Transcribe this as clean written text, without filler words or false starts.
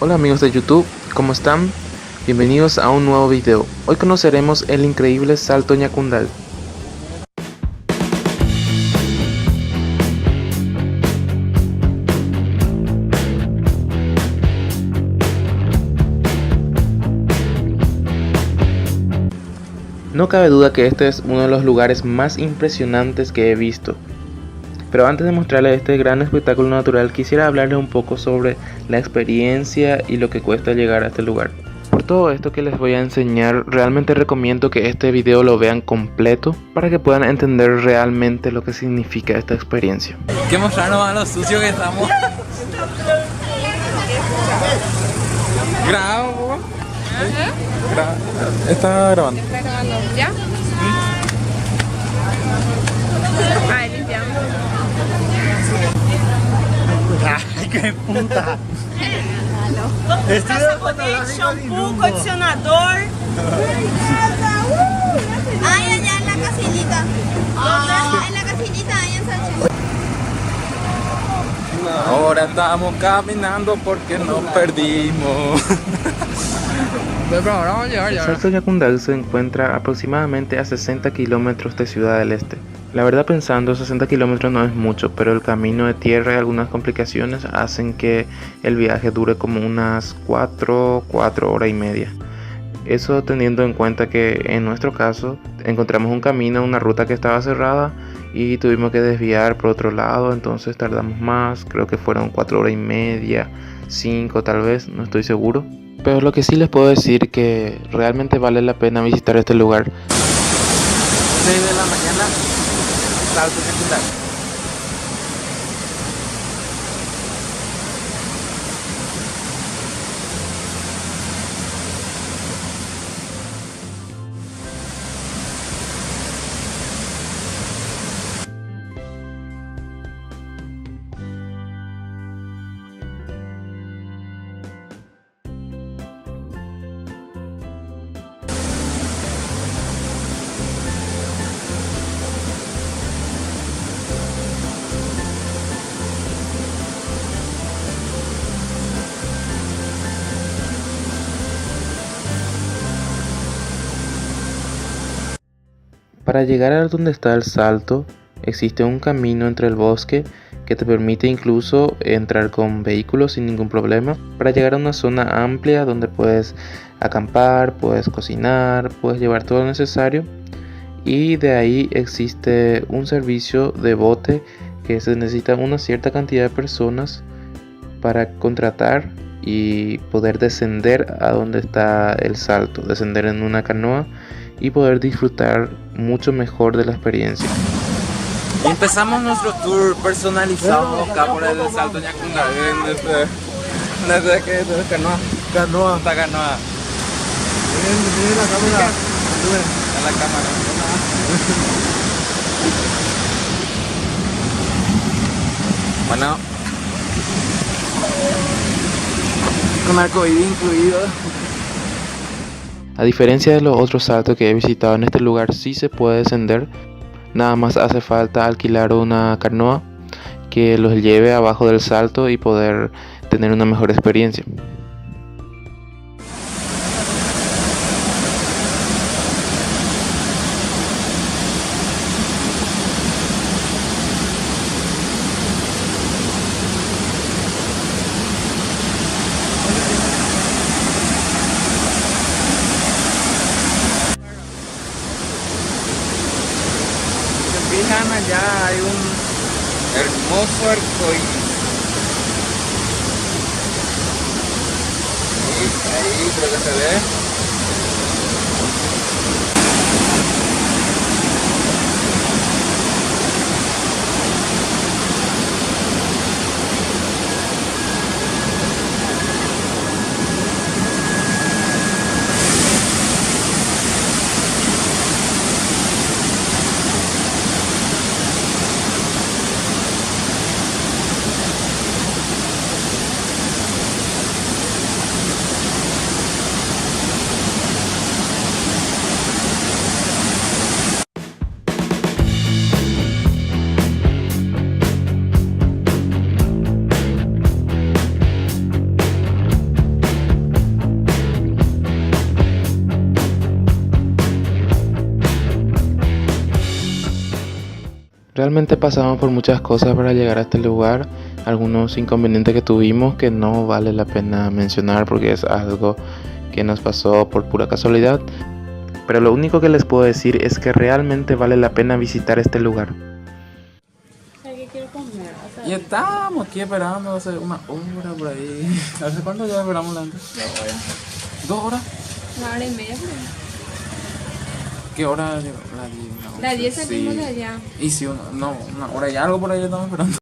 Hola amigos de YouTube, ¿cómo están? Bienvenidos a un nuevo video. Hoy conoceremos el increíble Salto Ñacundal. No cabe duda que este es uno de los lugares más impresionantes que he visto. Pero antes de mostrarles este gran espectáculo natural, quisiera hablarles un poco sobre la experiencia y lo que cuesta llegar a este lugar. Por todo esto que les voy a enseñar, realmente recomiendo que este video lo vean completo para que puedan entender realmente lo que significa esta experiencia. Que mostrarnos a lo sucio que estamos. Grabo. Está grabando. Está grabando, ¿ya? Ay, limpiamos. ¡Ay, qué puta! Shampoo, condicionador. Ay, allá en la casinita. En la casinita, ahí en Sánchez. Ahora estamos caminando porque nos perdimos. Pero ahora vamos a llegar El ya. Salto Ñacundal se encuentra aproximadamente a 60 kilómetros de Ciudad del Este. La verdad, pensando, 60 kilómetros no es mucho, pero el camino de tierra y algunas complicaciones hacen que el viaje dure como unas 4 horas y media. Eso teniendo en cuenta que en nuestro caso encontramos un camino, una ruta que estaba cerrada y tuvimos que desviar por otro lado, entonces tardamos más, creo que fueron 4 horas y media, 5 tal vez, no estoy seguro. Pero lo que sí les puedo decir que realmente vale la pena visitar este lugar. 6 de la mañana, Salto Ñacundal. Para llegar a donde está el salto, existe un camino entre el bosque que te permite incluso entrar con vehículos sin ningún problema para llegar a una zona amplia donde puedes acampar, puedes cocinar, puedes llevar todo lo necesario, y de ahí existe un servicio de bote que se necesita una cierta cantidad de personas para contratar y poder descender a donde está el salto, descender en una canoa y poder disfrutar mucho mejor de la experiencia. Y empezamos nuestro tour personalizado acá por el Salto Ñacundal. Desde que canoa. Canoa. Esta canoa. Miren la cámara. En la cámara. Bueno. Con arcoíris incluido. A diferencia de los otros saltos que he visitado, en este lugar sí se puede descender. Nada más hace falta alquilar una canoa que los lleve abajo del salto y poder tener una mejor experiencia. Fijan, allá hay un hermoso arcoíris. Ahí creo que se ve. Realmente pasamos por muchas cosas para llegar a este lugar, algunos inconvenientes que tuvimos que no vale la pena mencionar porque es algo que nos pasó por pura casualidad, pero lo único que les puedo decir es que realmente vale la pena visitar este lugar. Y estábamos aquí esperando hace una hora por ahí. ¿Hace cuánto ya esperamos la antes? 2 horas. 1 hora y media. ¿Qué hora? Las 10 salimos de allá. Y si una hora y algo por ahí estamos esperando.